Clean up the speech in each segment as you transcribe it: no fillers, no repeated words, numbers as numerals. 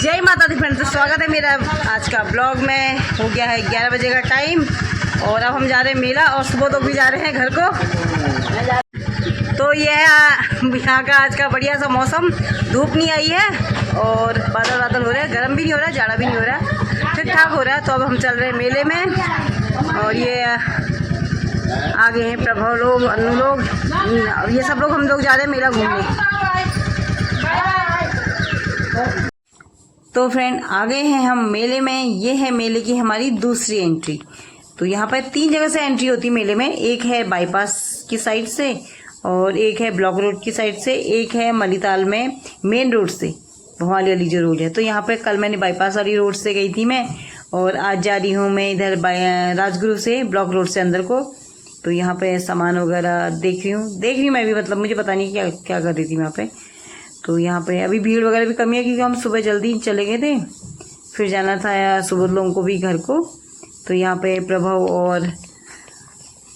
जय माता दी फ्रेंड्स, तो स्वागत है मेरा आज का ब्लॉग में। हो गया है 11 बजे का टाइम और अब हम जा रहे हैं मेला और सुबह तो भी जा रहे हैं घर को। तो ये है यहाँ का आज का बढ़िया सा मौसम। धूप नहीं आई है और बादल बादल हो रहे हैं, गर्म भी नहीं हो रहा है, जाड़ा भी नहीं हो रहा है, ठीक ठाक हो रहा है। तो अब हम चल रहे हैं मेले में और ये आगे हैं प्रभव लोग, अन्नू लोग, ये सब लोग, हम लोग जा रहे हैं मेला घूमने। तो फ्रेंड आ गए हैं हम मेले में। ये है मेले की हमारी दूसरी एंट्री। तो यहाँ पर 3 जगह से एंट्री होती है मेले में। एक है बाईपास की साइड से और एक है ब्लॉक रोड की साइड से, एक है मलीताल में मेन रोड से, भोवाली वाली जो रोड है। तो यहाँ पे कल मैंने बाईपास वाली रोड से गई थी मैं और आज जा रही हूँ मैं इधर राजगुरु से, ब्लॉक रोड से अंदर को। तो यहाँ पे सामान वगैरह देख रही हूँ मैं भी, मतलब मुझे पता नहीं क्या क्या कर रही थी वहाँ पे। तो यहाँ पे अभी भीड़ वगैरह भी कमी है क्योंकि हम सुबह जल्दी चले गए थे, फिर जाना था सुबह लोगों को भी घर को। तो यहाँ पे प्रभव और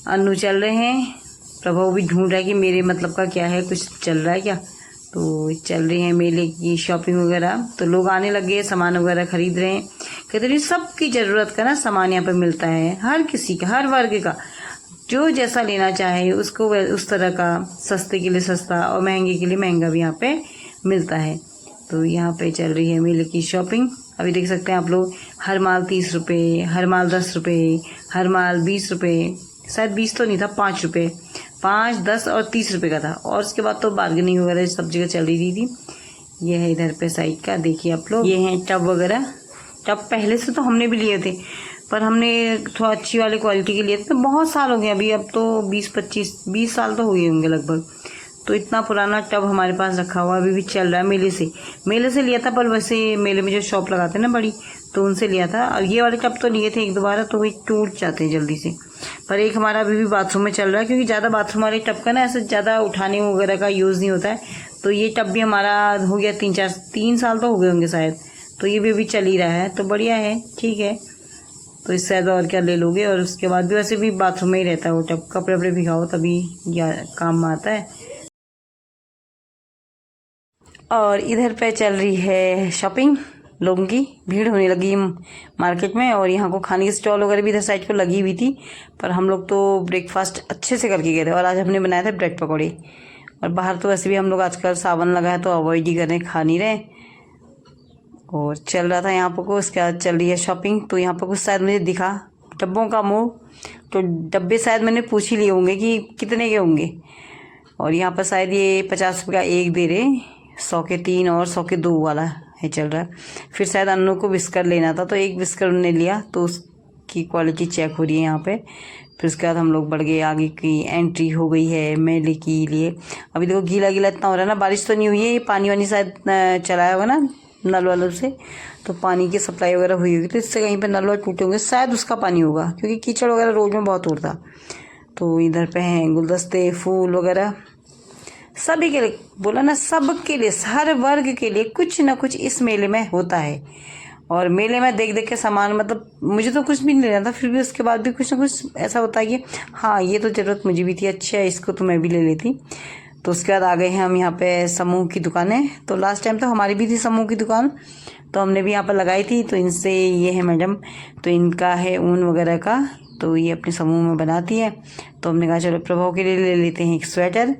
अन्नू चल रहे हैं। प्रभव भी ढूंढ रहा है कि मेरे मतलब का क्या है, कुछ चल रहा है क्या। तो चल रही है मेले की शॉपिंग वगैरह। तो लोग आने लगे, सामान वगैरह खरीद रहे हैं। कहते हैं सबकी ज़रूरत का ना सामान यहाँ पे मिलता है, हर किसी का, हर वर्ग का, जो जैसा लेना चाहे उसको उस तरह का, सस्ते के लिए सस्ता और महंगे के लिए महंगा भी यहाँ पे मिलता है। तो यहाँ पे चल रही है मेले की शॉपिंग। अभी देख सकते हैं आप लोग, हर माल 30 रुपये, हर माल 10 रुपये, हर माल 20 रुपये, शायद 20 तो नहीं था, 5 रुपये, 5, 10 और 30 रुपये का था। और उसके बाद तो बार्गेनिंग वगैरह सब जगह चल रही थी। ये है इधर पे साइड का, देखिए आप लोग, ये हैं टब वगैरह। टब पहले से तो हमने भी लिए थे पर हमने थोड़ा अच्छी वाली क्वालिटी के लिए थे। तो बहुत साल हो गए अभी, अब तो 20 साल तो हो गए होंगे लगभग। तो इतना पुराना टब हमारे पास रखा हुआ अभी भी चल रहा है। मेले से लिया था, पर वैसे मेले में जो शॉप लगाते हैं ना बड़ी, तो उनसे लिया था। और ये वाले टब तो लिए थे 1-2 बार, तो वही टूट जाते हैं जल्दी से। पर एक हमारा अभी भी बाथरूम में चल रहा है क्योंकि ज़्यादा बाथरूम वाले टब का ना ऐसे ज़्यादा उठाने वगैरह का यूज़ नहीं होता है। तो ये टब भी हमारा हो गया 3 साल तो हो गए होंगे शायद। तो ये भी अभी चल ही रहा है, तो बढ़िया है, ठीक है। तो इससे ज़्यादा और क्या ले लोगे। और उसके बाद भी वैसे भी बाथरूम में ही रहता है वो टब, कपड़े वपड़े भिगाओ तभी काम में आता है। और इधर पे चल रही है शॉपिंग, लोगों की भीड़ होने लगी मार्केट में। और यहाँ को खाने की स्टॉल वगैरह भी इधर साइड पर लगी हुई थी। पर हम लोग तो ब्रेकफास्ट अच्छे से करके गए थे और आज हमने बनाया था ब्रेड पकौड़े। और बाहर तो वैसे भी हम लोग आजकल सावन लगा है तो अवॉइड ही कर रहे हैं, खा नहीं रहे। और चल रहा था यहाँ पर को, उसके बाद चल रही है शॉपिंग। तो यहाँ पर कुछ शायद मुझे दिखा डब्बों का मुँह, तो डब्बे शायद मैंने पूछ ही लिए होंगे कि कितने के होंगे। और यहाँ पर शायद ये 50 रुपये का एक दे रहे, 100 के 3 और 100 के 2 वाला है चल रहा है। फिर शायद अन्नू को बिस्कर लेना था तो एक बिस्कर उन्होंने लिया, तो उसकी क्वालिटी चेक हो रही है यहाँ पे। फिर उसके बाद हम लोग बढ़ गए, आगे की एंट्री हो गई है मेले के लिए। अभी देखो गीला गीला इतना हो रहा है ना, बारिश तो नहीं हुई है, ये पानी वानी शायद चलाया होगा ना नल वालों से, तो पानी की सप्लाई वगैरह हुई होगी, तो इससे कहीं पे नल वाल टूटे होंगे, शायद उसका पानी होगा क्योंकि कीचड़ वगैरह रोड में बहुत उड़ता। तो इधर पे हैं गुलदस्ते, फूल वगैरह, सभी के लिए बोला ना, सब के लिए, हर वर्ग के लिए कुछ ना कुछ इस मेले में होता है। और मेले में देख देख के सामान, मतलब मुझे तो कुछ भी नहीं लेना था, फिर भी उसके बाद भी कुछ ना कुछ ऐसा होता है कि हाँ ये तो ज़रूरत मुझे भी थी, अच्छा है इसको तो मैं भी ले लेती। तो उसके बाद आ गए हैं हम यहाँ पे समूह की दुकानें। तो लास्ट टाइम तो हमारी भी थी समूह की दुकान, तो हमने भी यहाँ पर लगाई थी। तो इनसे, ये है मैडम, तो इनका है ऊन वगैरह का, तो ये अपने समूह में बनाती है। तो हमने कहा चलो प्रभव के लिए ले लेते हैं एक स्वेटर।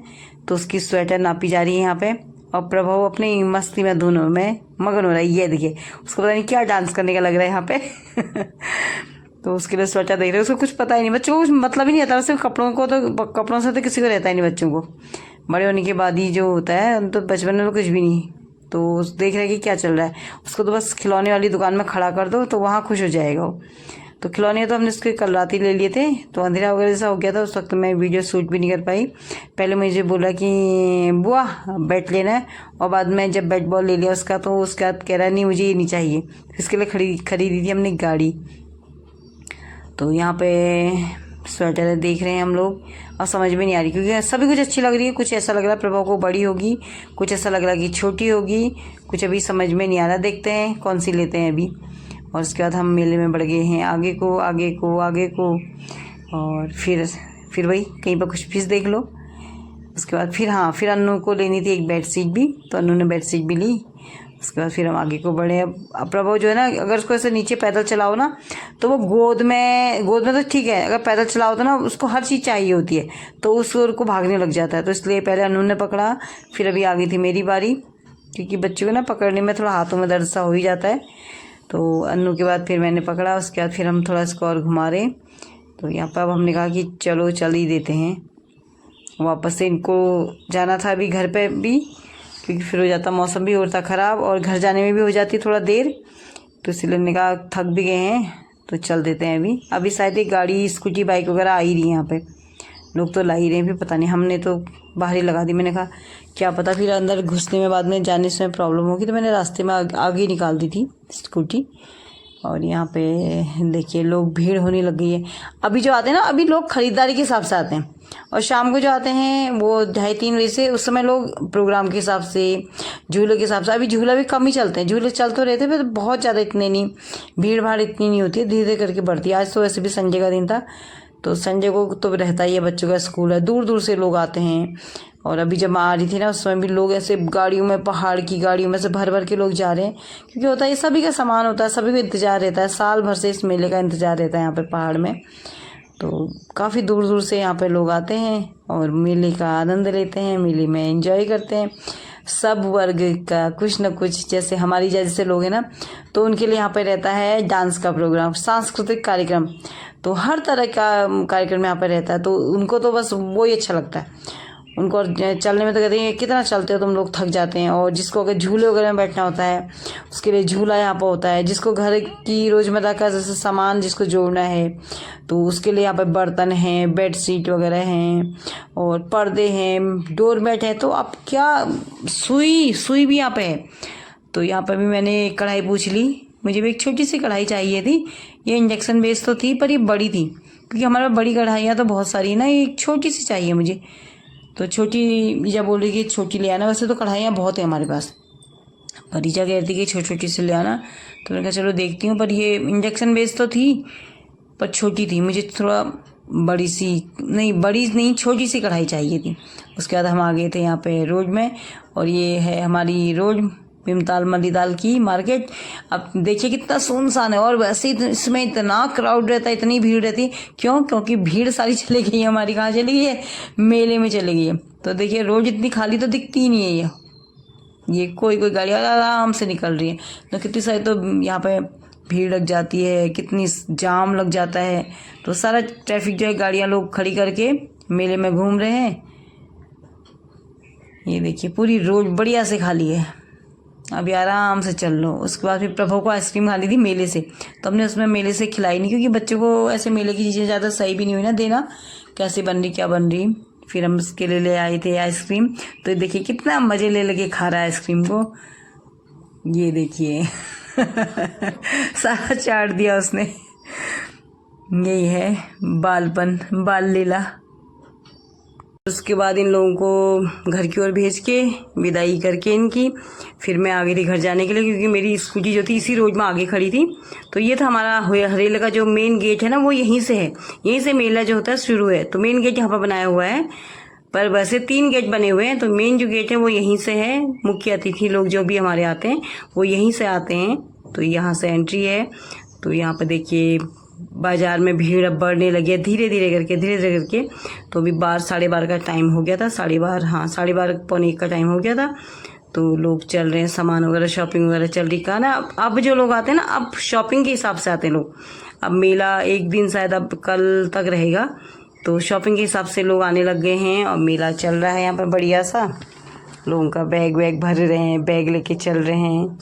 तो उसकी स्वेटर नापी जा रही है यहाँ पे और प्रभव अपनी मस्ती में धुन में मगन हो रहा है। ये देखिए, उसको पता नहीं क्या डांस करने का लग रहा है यहाँ पे तो उसके लिए स्वेटर देख रहे हैं, उसको कुछ पता ही नहीं, बच्चों को कुछ मतलब ही नहीं आता। वैसे कपड़ों से तो किसी को रहता ही नहीं बच्चों को, बड़े होने के बाद ही जो होता है, तो बचपन में तो कुछ भी नहीं। तो देख रहे हैं कि क्या चल रहा है, उसको तो बस खिलौने वाली दुकान में खड़ा कर दो तो वहाँ खुश हो जाएगा वो। तो खिलौने तो हमने उसके कल रात ही ले लिए थे, तो अंधेरा वगैरह जैसा हो गया था, उस वक्त मैं वीडियो शूट भी नहीं कर पाई। पहले मुझे बोला कि बुआ बैट लेना है, और बाद में जब बैट बॉल ले लिया उसका, तो उसके बाद कह रहा नहीं मुझे ये नहीं चाहिए। इसके लिए खरीदी थी हमने गाड़ी। तो यहाँ पे स्वेटर देख रहे हैं हम लोग और समझ में नहीं आ रही क्योंकि सभी कुछ अच्छी लग रही है। कुछ ऐसा लग रहा है प्रभाव को बड़ी होगी, कुछ ऐसा लग रहा है कि छोटी होगी, कुछ अभी समझ में नहीं आ रहा। देखते हैं कौन सी लेते हैं अभी। और उसके बाद हम मेले में बढ़ गए हैं आगे को। और फिर वही कहीं पर कुछ पीस देख लो। उसके बाद फिर अन्नू को लेनी थी एक बेडशीट भी, तो अन्नू ने बेडशीट भी ली। उसके बाद फिर हम आगे को बढ़े। अब प्रभु जो है ना, अगर उसको ऐसे नीचे पैदल चलाओ ना तो वो गोद में तो ठीक है, अगर पैदल चलाओ तो ना उसको हर चीज़ चाहिए होती है, तो उसको भागने लग जाता है। तो इसलिए पहले अनु ने पकड़ा, फिर अभी आ गई थी मेरी बारी, क्योंकि बच्चों को ना पकड़ने में थोड़ा हाथों में दर्द सा हो ही जाता है। तो अनु के बाद फिर मैंने पकड़ा, उसके बाद फिर हम थोड़ा इसको और घुमा रहे। तो यहाँ पर अब हमने कहा कि चलो चल ही देते हैं, वापस से इनको जाना था अभी घर पे भी, क्योंकि फिर हो जाता, मौसम भी होता ख़राब और घर जाने में भी हो जाती थोड़ा देर। तो इसलिए हमने कहा थक भी गए हैं तो चल देते हैं। अभी शायद एक गाड़ी स्कूटी बाइक वगैरह आ ही रही है यहाँ पे, लोग तो ला ही रहे हैं, फिर पता नहीं, हमने तो बाहर ही लगा दी। मैंने कहा क्या पता फिर अंदर घुसने में बाद में जाने से प्रॉब्लम होगी, तो मैंने रास्ते में आगे निकाल दी थी स्कूटी। और यहाँ पे देखिए लोग, भीड़ होने लग गई है। अभी जो आते हैं ना, अभी लोग खरीदारी के हिसाब से आते हैं, और शाम को जो आते हैं वो 2:30-3 बजे से, उस समय लोग प्रोग्राम के हिसाब से, झूले के हिसाब से। अभी झूला भी कम ही चलते हैं, झूले चल तो रहते हैं, बहुत ज़्यादा इतने नहीं, भीड़ भाड़ इतनी नहीं होती है, धीरे धीरे करके बढ़ती है। आज तो वैसे भी संडे का दिन था, तो संडे को तो रहता ही है, बच्चों का स्कूल है, दूर दूर से लोग आते हैं। और अभी जब मैं आ रही थी ना, उस समय भी लोग ऐसे गाड़ियों में, पहाड़ की गाड़ियों में से भर भर के लोग जा रहे हैं, क्योंकि होता है ये सभी का सामान होता है, सभी को इंतज़ार रहता है, साल भर से इस मेले का इंतज़ार रहता है यहाँ पे पहाड़ में। तो काफ़ी दूर दूर से यहाँ पे लोग आते हैं और मेले का आनंद लेते हैं, मेले में एंजॉय करते हैं। सब वर्ग का कुछ न कुछ, जैसे हमारी जैसे लोग हैं ना, तो उनके लिए यहाँ पे रहता है डांस का प्रोग्राम, सांस्कृतिक कार्यक्रम, तो हर तरह का कार्यक्रम यहाँ पे रहता है। तो उनको तो बस वही अच्छा लगता है, उनको चलने में तो कहते हैं कितना चलते हो तुम लोग, थक जाते हैं। और जिसको अगर झूले वगैरह में बैठना होता है, उसके लिए झूला यहाँ पर होता है। जिसको घर की रोज़मर्रा का जैसे सामान जिसको जोड़ना है, तो उसके लिए यहाँ पर बर्तन हैं, बेड शीट वगैरह हैं, और पर्दे हैं, डोर मैट है। तो अब क्या, सुई भी यहाँ पे है। तो यहाँ पर भी मैंने कढ़ाई पूछ ली, मुझे भी एक छोटी सी कढ़ाई चाहिए थी। ये इंडक्शन बेस तो थी, पर ये बड़ी थी, क्योंकि हमारे बड़ी कढ़ाइयाँ तो बहुत सारी है ना, एक छोटी सी चाहिए मुझे। तो छोटी ईजा बोल रही कि छोटी ले आना, वैसे तो कढ़ाइयाँ बहुत है हमारे पास, पर ईजा कह रही थी कि छोटी छोटी से ले आना। तो मैंने कहा चलो देखती हूँ, पर ये इंडक्शन बेस तो थी पर छोटी थी, मुझे थोड़ा बड़ी नहीं छोटी सी कढ़ाई चाहिए थी। उसके बाद हम आ गए थे यहाँ पे रोड में, और ये है हमारी रोड भीमताल मलीदाल की मार्केट। अब देखिए कितना सुनसान है, और वैसे इसमें इतना क्राउड रहता है, इतनी भीड़ रहती है। क्यों? क्योंकि भीड़ सारी चली गई है हमारी, कहाँ चली गई है, मेले में चली गई है। तो देखिए रोड इतनी खाली तो दिखती ही नहीं है, ये कोई गाड़ी आराम से निकल रही है। तो कितनी सारी तो यहाँ पे भीड़ लग जाती है, कितनी जाम लग जाता है। तो सारा ट्रैफिक जो है, गाड़ियाँ लोग खड़ी करके मेले में घूम रहे हैं। ये देखिए पूरी रोड बढ़िया से खाली है, अभी आराम से चल लो। उसके बाद फिर प्रभु को आइसक्रीम खानी थी मेले से, तो हमने उसमें मेले से खिलाई नहीं, क्योंकि बच्चों को ऐसे मेले की चीज़ें ज़्यादा सही भी नहीं हुई ना देना, कैसे बन रही क्या बन रही। फिर हम उसके लिए ले आए थे आइसक्रीम। तो देखिए कितना मज़े ले लगे खा रहा है आइसक्रीम को, ये देखिए सारा चाट दिया उसने। यही है बालपन, बाल लीला। उसके बाद इन लोगों को घर की ओर भेज के विदाई करके इनकी, फिर मैं आ गई थी घर जाने के लिए, क्योंकि मेरी स्कूटी जो थी इसी रोड में आगे खड़ी थी। तो ये था हमारा हरेला का जो मेन गेट है ना, वो यहीं से है, यहीं से मेला जो होता है शुरू है। तो मेन गेट यहाँ पर बनाया हुआ है, पर वैसे 3 गेट बने हुए हैं। तो मेन जो गेट है वो यहीं से है, मुख्य अतिथि लोग जो भी हमारे आते हैं वो यहीं से आते हैं, तो यहाँ से एंट्री है। तो यहाँ पर देखिए बाजार में भीड़ अब बढ़ने लगी है, धीरे धीरे करके। तो अभी 12-12:30 का टाइम हो गया था, 12:30, हाँ 12:30 पौने 1 का टाइम हो गया था। तो लोग चल रहे हैं, सामान वगैरह शॉपिंग वगैरह चल रही। कहा ना, अब जो लोग आते हैं ना, अब शॉपिंग के हिसाब से आते हैं लोग। अब मेला एक दिन शायद अब कल तक रहेगा, तो शॉपिंग के हिसाब से लोग आने लग गए हैं। और मेला चल रहा है यहाँ पर बढ़िया सा, लोगों का बैग वैग भर रहे हैं, बैग लेके चल रहे हैं।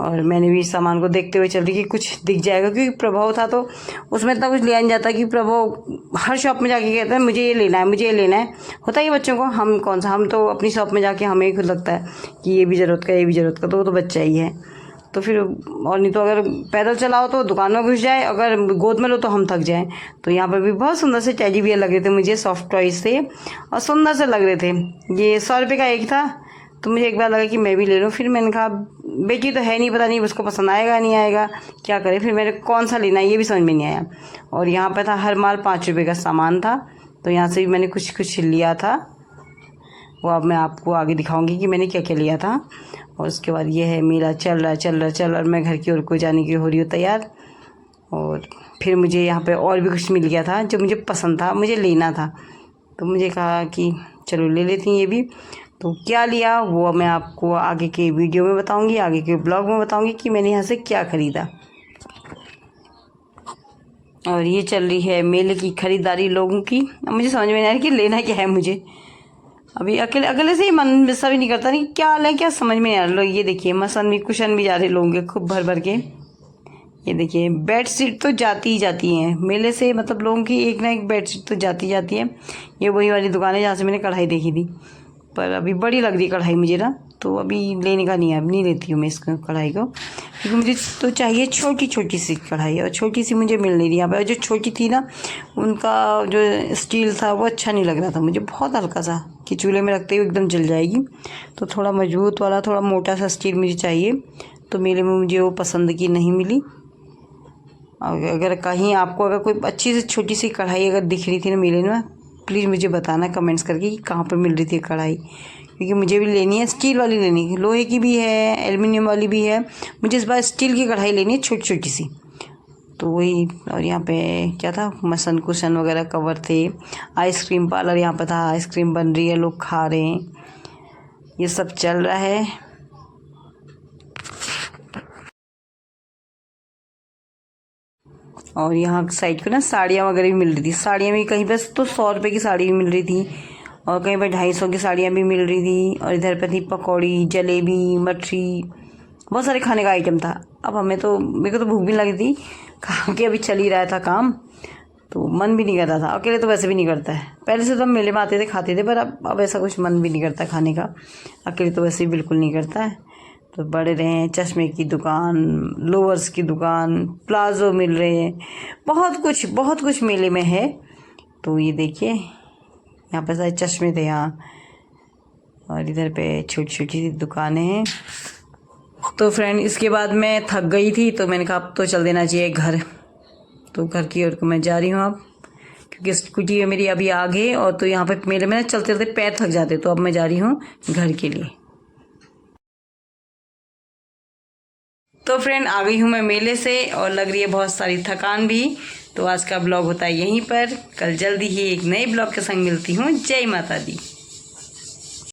और मैंने भी सामान को देखते हुए चल रही कि कुछ दिख जाएगा, क्योंकि प्रभाव था तो उसमें इतना कुछ लिया नहीं जाता, कि प्रभाव हर शॉप में जाके कहता है मुझे ये लेना है, मुझे ये लेना है। होता है बच्चों को, हम कौन सा, हम तो अपनी शॉप में जाके हमें खुद लगता है कि ये भी ज़रूरत का, ये भी ज़रूरत का, तो वो तो बच्चा ही है। तो फिर और नहीं तो अगर पैदल चलाओ तो दुकान में घुस जाए, अगर गोद में लो तो हम थक जाएं। तो यहाँ पर भी बहुत सुंदर से टेडी बियर लग रहे थे मुझे, सॉफ्ट टॉयज थे और सुंदर से लग रहे थे। ये 100 रुपये का एक था, तो मुझे एक बार लगा कि मैं भी ले लूँ। फिर मैंने कहा बेटी तो है नहीं, पता नहीं उसको पसंद आएगा नहीं आएगा, क्या करें। फिर मेरे कौन सा लेना है ये भी समझ में नहीं आया। और यहाँ पर था हर माल 5 रुपये का सामान था, तो यहाँ से भी मैंने कुछ लिया था, वो अब मैं आपको आगे दिखाऊंगी कि मैंने क्या क्या लिया था। और उसके बाद ये है मेला चल रहा और मैं घर की ओर को जाने की हो रही हूँ तैयार। और फिर मुझे यहाँ पे और भी कुछ मिल गया था जो मुझे पसंद था, मुझे लेना था, तो मुझे कहा कि चलो ले लेती हूँ ये भी। तो क्या लिया वो मैं आपको आगे के वीडियो में बताऊँगी, आगे के ब्लॉग में बताऊँगी कि मैंने यहाँ से क्या ख़रीदा। और ये चल रही है मेले की ख़रीदारी लोगों की। अब मुझे समझ में नहीं आ रही कि लेना क्या है मुझे। अभी अकेले अकेले से ही मन ऐसा भी नहीं करता, नहीं क्या लें क्या समझ में नहीं आ रहा। लोग ये देखिए मसन भी कुशन भी जा रहे लोगों के खूब भर भर के। ये देखिए बेड शीट तो जाती ही जाती हैं मेले से, मतलब लोगों की एक ना एक बेड शीट तो जाती जाती है। ये वही वाली दुकान है जहाँ से मैंने कढ़ाई देखी थी, पर अभी बड़ी लग रही कढ़ाई मुझे ना, तो अभी लेने का नहीं है, अब नहीं लेती हूँ मैं इस कढ़ाई को, क्योंकि मुझे तो चाहिए छोटी छोटी सी कढ़ाई, और छोटी सी मुझे मिल नहीं रही यहाँ पर। जो छोटी थी ना उनका जो स्टील था वो अच्छा नहीं लग रहा था मुझे, बहुत हल्का सा कि चूल्हे में रखते हुए एकदम जल जाएगी। तो थोड़ा मजबूत वाला थोड़ा मोटा सा स्टील मुझे चाहिए, तो मेले में मुझे वो पसंद की नहीं मिली। अगर कहीं आपको अगर कोई अच्छी सी छोटी सी कढ़ाई अगर दिख रही थी ना मेले में, प्लीज़ मुझे बताना कमेंट्स करके कि कहाँ पर मिल रही थी कढ़ाई, क्योंकि मुझे भी लेनी है, स्टील वाली लेनी है, लोहे की भी है एल्युमिनियम वाली भी है, मुझे इस बार स्टील की कढ़ाई लेनी है छोटी छोटी सी। तो वही, और यहाँ पे क्या था मसन कुशन वगैरह कवर थे, आइसक्रीम पार्लर यहाँ पे था, आइसक्रीम बन रही है लोग खा रहे हैं, ये सब चल रहा है। और यहाँ साइड पे ना साड़ियाँ वगैरह भी मिल रही थी, साड़ियाँ भी कहीं पर तो 100 रुपये की साड़ी भी मिल रही थी और कहीं पर 250 की साड़ियाँ भी मिल रही थी। और इधर पे थी पकौड़ी जलेबी मठरी, बहुत सारे खाने का आइटम था। अब हमें तो मेरे को तो भूख भी लगी थी, खा के अभी चल ही रहा था काम, तो मन भी नहीं करता था। अकेले तो वैसे भी नहीं करता है, पहले से तो हम मेले में आते थे खाते थे, पर अब ऐसा कुछ मन भी नहीं करता खाने का, अकेले तो वैसे ही बिल्कुल नहीं करता है। तो बड़े रहे हैं, चश्मे की दुकान, लोअर्स की दुकान, प्लाजो मिल रहे हैं, बहुत कुछ मेले में है। तो ये देखिए यहाँ पे सारे चश्मे थे यहाँ, और इधर पे छोटी छोटी सी दुकानें हैं। तो फ्रेंड इसके बाद मैं थक गई थी, तो मैंने कहा अब तो चल देना चाहिए घर, तो घर की ओर को मैं जा रही हूँ अब, क्योंकि स्कूटी मेरी अभी आगे, और तो यहाँ पे मेले में ना चलते चलते पैर थक जाते, तो अब मैं जा रही हूँ घर के लिए। तो फ्रेंड आ गई हूँ मैं मेले से, और लग रही है बहुत सारी थकान भी। तो आज का ब्लॉग होता है यहीं पर, कल जल्दी ही एक नए ब्लॉग के संग मिलती हूँ। जय माता दी।